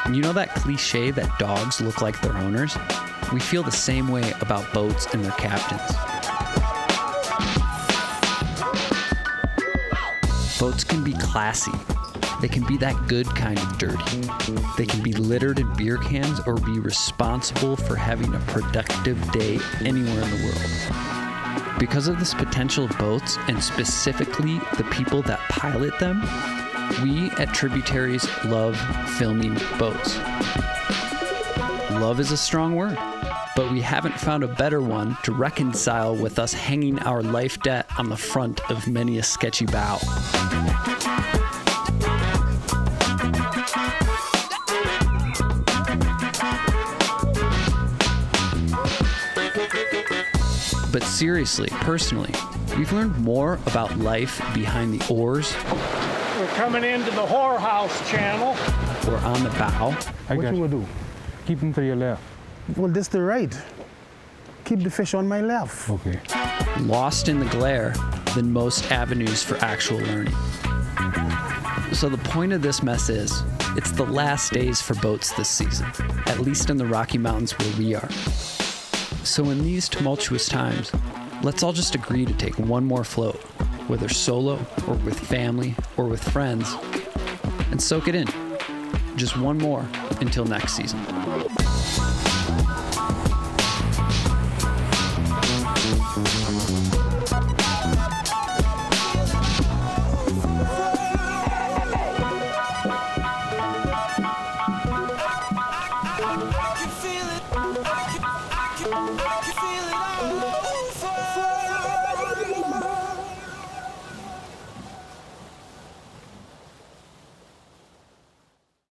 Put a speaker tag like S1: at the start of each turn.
S1: And you know that cliche that dogs look like their owners? We feel the same way about boats and their captains. Boats can be classy. They can be that good kind of dirty. They can be littered in beer cans or be responsible for having a productive day anywhere in the world. Because of this potential of boats, and specifically the people that pilot them, we at Tributaries love filming boats. Love is a strong word, but we haven't found a better one to reconcile with us hanging our life debt on the front of many a sketchy bow. But seriously, personally, we've learned more about life behind the oars.
S2: We're coming into the whorehouse channel.
S1: Or on the bow.
S3: What you will do? Keep them to your left.
S4: Well, this the right. Keep the fish on my left.
S3: Okay.
S1: Lost in the glare than most avenues for actual learning. So the point of this mess is, it's the last days for boats this season, at least in the Rocky Mountains where we are. So in these tumultuous times, let's all just agree to take one more float, whether solo or with family or with friends, and soak it in. Just one more until next season.